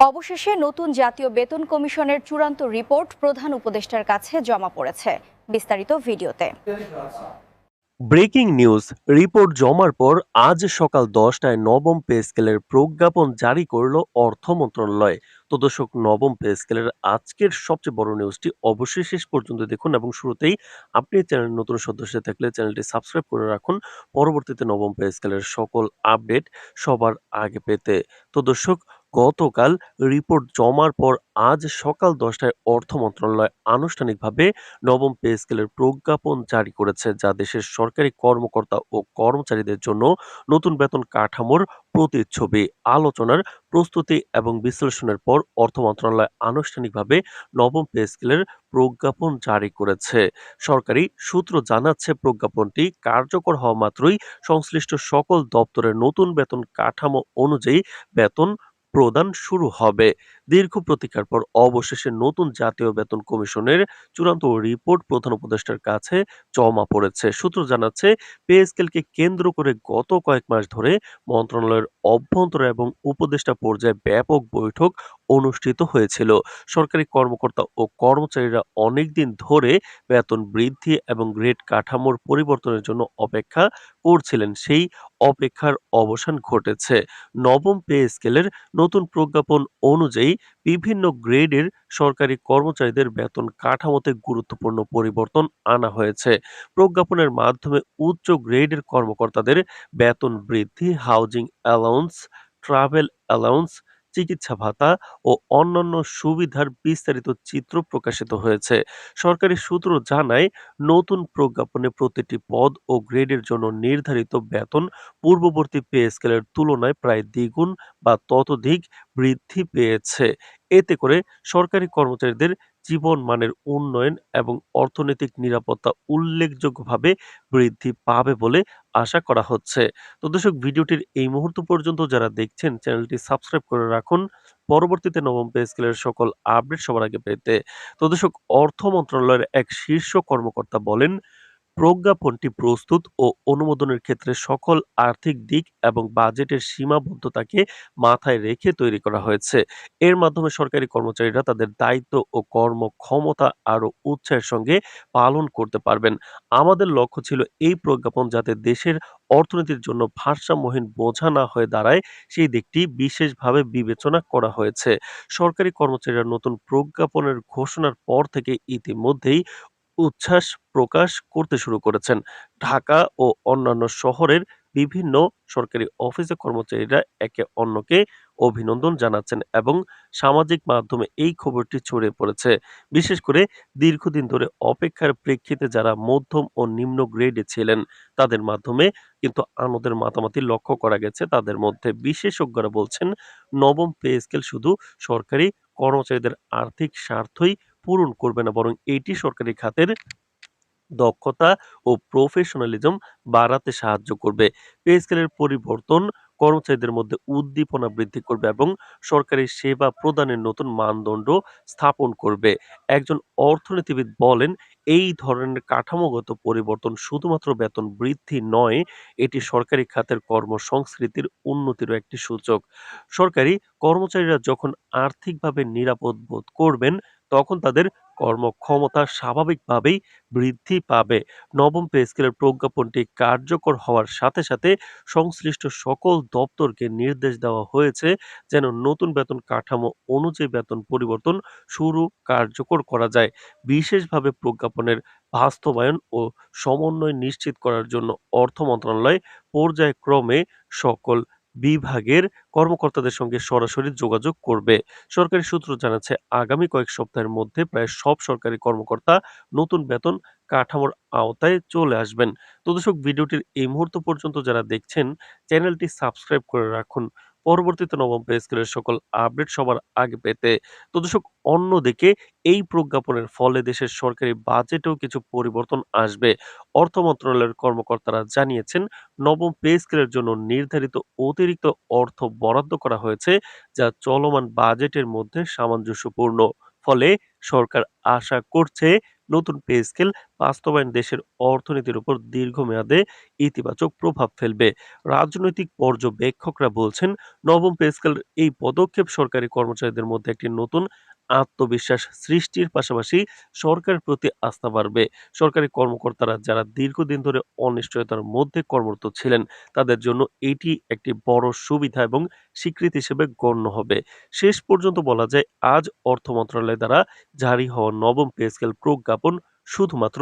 অবশেষে নতুন জাতীয় বেতন কমিশনের চূড়ান্ত রিপোর্ট প্রধান উপদেষ্টার কাছে জমা পড়েছে। বিস্তারিত ভিডিওতে। ব্রেকিং নিউজ রিপোর্ট জমার পর আজ সকাল 10টায় নবম পে স্কেলের প্রজ্ঞাপন জারি করল অর্থ মন্ত্রণালয়। তো দর্শক, নবম পে স্কেলের আজকের সবচেয়ে বড় নিউজটি অবশ্যই শেষ পর্যন্ত দেখুন এবং শুরুতেই আপনি চ্যানেল নতুন সদস্য থাকলে চ্যানেলটি সাবস্ক্রাইব করে রাখুন পরবর্তীতে নবম পে স্কেলের সকল আপডেট সবার আগে পেতে। তো দর্শক, গতকাল রিপোর্ট জমার পর আজ সকাল 10টায় অর্থ মন্ত্রণালয় আনুষ্ঠানিকভাবে নবম পে স্কেলের প্রজ্ঞাপন জারি করেছে, যা দেশের সরকারি কর্মকর্তা ও কর্মচারীদের জন্য নতুন বেতন কাঠামোর প্রতিচ্ছবি। আলোচনার প্রস্তুতি এবং বিশ্লেষণের পর অর্থ মন্ত্রণালয় আনুষ্ঠানিকভাবে নবম পে স্কেলের প্রজ্ঞাপন জারি করেছে। সরকারি সূত্র জানাচ্ছে, প্রজ্ঞাপনটি কার্যকর হওয়া মাত্রই সংশ্লিষ্ট সকল দপ্তরের নতুন বেতন কাঠামো অনুযায়ী বেতন প্রদান শুরু হবে। দীর্ঘ প্রতীক্ষার পর অবশেষে নতুন জাতীয় বেতন কমিশনের চূড়ান্ত রিপোর্ট প্রধান উপদেষ্টার কাছে জমা পড়েছে। সূত্র জানাচ্ছে, পে স্কেলকে কেন্দ্র করে গত কয়েক মাস ধরে মন্ত্রণালয়ের অভ্যন্তরে এবং উপদেষ্টা পর্যায়ে ব্যাপক বৈঠক অনুষ্ঠিত হয়েছিল। সরকারি কর্মকর্তা ও কর্মচারীরা অনেকদিন ধরে বেতন বৃদ্ধি এবং গ্রেড কাঠামোর পরিবর্তনের জন্য অপেক্ষা করছিলেন। সেই অপেক্ষার অবসান ঘটেছে। নবম পে স্কেলের নতুন প্রজ্ঞাপন অনুযায়ী বিভিন্ন গ্রেডের সরকারি কর্মচারীদের বেতন কাঠামোতে গুরুত্বপূর্ণ পরিবর্তন আনা হয়েছে। প্রজ্ঞাপনের মাধ্যমে উচ্চ গ্রেডের কর্মকর্তাদের বেতন বৃদ্ধি, হাউজিং অ্যালাউন্স, ট্রাভেল অ্যালাউন্স, চিকিৎসা ভাতা ও অন্যান্য সুবিধার বিস্তারিত চিত্র প্রকাশিত হয়েছে। সরকারি সূত্র জানায়, নতুন প্রজ্ঞাপনে প্রতিটি পদ ও গ্রেডের জন্য নির্ধারিত বেতন পূর্ববর্তী পে স্কেলের তুলনায় প্রায় দ্বিগুণ বা ততোধিক বৃদ্ধি পেয়েছে। এতে করে সরকারি কর্মচারীদের জীবন মানের উন্নয়ন এবং অর্থনৈতিক নিরাপত্তা উল্লেখযোগ্যভাবে বৃদ্ধি পাবে বলে আশা করা হচ্ছে। তো দর্শক, ভিডিওটির এই মুহূর্ত পর্যন্ত যারা দেখছেন চ্যানেলটি সাবস্ক্রাইব করে রাখুন পরবর্তীতে নবম পে স্কেলের সকল আপডেট সবার আগে পেতে। তো দর্শক, অর্থ মন্ত্রণালয়ের এক শীর্ষ কর্মকর্তা বলেন, প্রজ্ঞাপনটি প্রস্তুত ও অনুমোদনের ক্ষেত্রে সকল আর্থিক দিক এবং বাজেটের সীমাবদ্ধতাকে মাথায় রেখে তৈরি করা হয়েছে। এর মাধ্যমে সরকারি কর্মচারীরা তাদের দায়িত্ব ও কর্মক্ষমতা আরও উৎসাহের সঙ্গে পালন করতে পারবেন। আমাদের লক্ষ্য ছিল এই প্রজ্ঞাপন যাতে দেশের অর্থনীতির জন্য ভারসাম্যহীন বোঝা না হয়ে দাঁড়ায়, সেই দিকটি বিশেষভাবে বিবেচনা করা হয়েছে। সরকারি কর্মচারীরা নতুন প্রজ্ঞাপনের ঘোষণার পর থেকে ইতিমধ্যেই উচ্ছ্বাস প্রকাশ করতে শুরু করেছেন। ঢাকা ও অন্যান্য শহরের বিভিন্ন সরকারি অফিসে কর্মচারীরা একে অন্যকে অভিনন্দন জানাচ্ছেন এবং সামাজিক মাধ্যমে এই খবরটি ছড়িয়ে পড়েছে। বিশেষ করে দীর্ঘদিন ধরে অপেক্ষার প্রেক্ষিতে যারা মধ্যম ও নিম্ন গ্রেডে ছিলেন, তাদের মাধ্যমে কিন্তু আনন্দের মাতামাতি লক্ষ্য করা গেছে। তাদের মধ্যে বিশেষজ্ঞরা বলছেন, নবম পে স্কেল শুধু সরকারি কর্মচারীদের আর্থিক স্বার্থই পূরণ করবে না, বরং এটি সরকারি খাতের দক্ষতা ও প্রফেশনালিজম বাড়াতে সাহায্য করবে। পে স্কেলের পরিবর্তন কর্মচারীদের মধ্যে উদ্দীপনা বৃদ্ধি করবে এবং সরকারি সেবা প্রদানের নতুন মানদণ্ড স্থাপন করবে। একজন অর্থনীতিবিদ বলেন, এই ধরনের কাঠামোগত পরিবর্তন শুধুমাত্র বেতন বৃদ্ধি নয়, এটি সরকারি খাতের কর্মসংস্কৃতির উন্নতিরও একটি সূচক। সরকারি কর্মচারীরা যখন আর্থিকভাবে নিরাপদ বোধ করবেন, তখন তাদের কর্মক্ষমতা স্বাভাবিকভাবেই বৃদ্ধি পাবে। নবম পে স্কেলের প্রজ্ঞাপনটি কার্যকর হওয়ার সাথে সাথে সংশ্লিষ্ট সকল দপ্তরকে নির্দেশ দেওয়া হয়েছে যেন নতুন বেতন কাঠামো অনুযায়ী বেতন পরিবর্তন শুরু কার্যকর করা যায়। বিশেষভাবে প্রজ্ঞাপনের বাস্তবায়ন ও সমন্বয় নিশ্চিত করার জন্য অর্থ মন্ত্রণালয় পর্যায়ক্রমে সকল বিভাগের কর্মকর্তাদের সঙ্গে সরাসরি যোগাযোগ করবে। সরকারি সূত্র জানাচ্ছে, আগামী কয়েক সপ্তাহের মধ্যে প্রায় সব সরকারি কর্মকর্তা নতুন বেতন কাঠামোর আওতায় চলে আসবেন। তো দর্শক, ভিডিওটির এই মুহূর্ত পর্যন্ত যারা দেখছেন চ্যানেলটি সাবস্ক্রাইব করে রাখুন পরবর্তীতে নবম পে স্কেলের সকল আপডেট সবার আগে পেতে। তো দর্শক, অন্যদিকে এই প্রজ্ঞাপনের ফলে দেশের সরকারি বাজেটেও কিছু পরিবর্তন আসবে। অর্থ মন্ত্রণালয়ের কর্মকর্তারা জানিয়েছেন, নবম পে স্কেলের জন্য নির্ধারিত অতিরিক্ত অর্থ বরাদ্দ করা হয়েছে, যা চলমান বাজেটের মধ্যে সামঞ্জস্যপূর্ণ। ফলে সরকার আশা করছে নতুন পে স্কেল বাস্তবায়ন দেশের অর্থনীতির উপর দীর্ঘমেয়াদে ইতিবাচক প্রভাব ফেলবে। রাজনৈতিক পর্যবেক্ষকরা বলছেন, নবম পে স্কেল এই পদক্ষেপ সরকারি কর্মচারীদের মধ্যে একটি নতুন আত্মবিশ্বাস সৃষ্টির পাশাপাশি সরকারের প্রতি আস্থা বাড়বে। সরকারি কর্মকর্তারা যারা দীর্ঘদিন ধরে অনিশ্চয়তার মধ্যে কর্মরত ছিলেন, তাদের জন্য এটি একটি বড় সুবিধা এবং স্বীকৃতি হিসেবে গণ্য হবে। শেষ পর্যন্ত বলা যায়, আজ অর্থ মন্ত্রণালয় দ্বারা জারি হওয়া নবম পে স্কেল প্রজ্ঞাপন শুধুমাত্র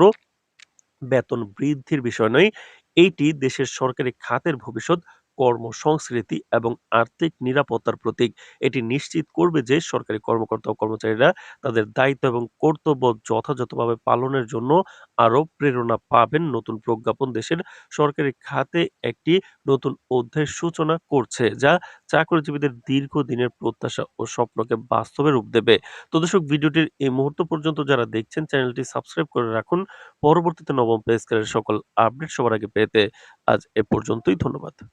বেতন বৃদ্ধির বিষয় নয়, এইটি দেশের সরকারি খাতের ভবিষ্যৎ, কর্মসংস্কৃতি এবং আর্থিক নিরাপত্তার প্রতীক। এটি নিশ্চিত করবে যে সরকারি কর্মকর্তা ও কর্মচারীরা তাদের দায়িত্ব এবং কর্তব্য যথাযথভাবে পালনের জন্য আরও প্রেরণা পাবেন। নতুন প্রজ্ঞাপন দেশের সরকারি খাতে একটি নতুন অধ্যায়ের সূচনা করছে, যা চাকরিজীবীদের দীর্ঘদিনের প্রত্যাশা ও স্বপ্নকে বাস্তবে রূপ দেবে। তো দর্শক, ভিডিওটির এই মুহূর্ত পর্যন্ত যারা দেখছেন, চ্যানেলটি সাবস্ক্রাইব করে রাখুন পরবর্তীতে নবম পে স্কেলের সকল আপডেট সবার আগে পেতে। আজ এ পর্যন্তই। ধন্যবাদ।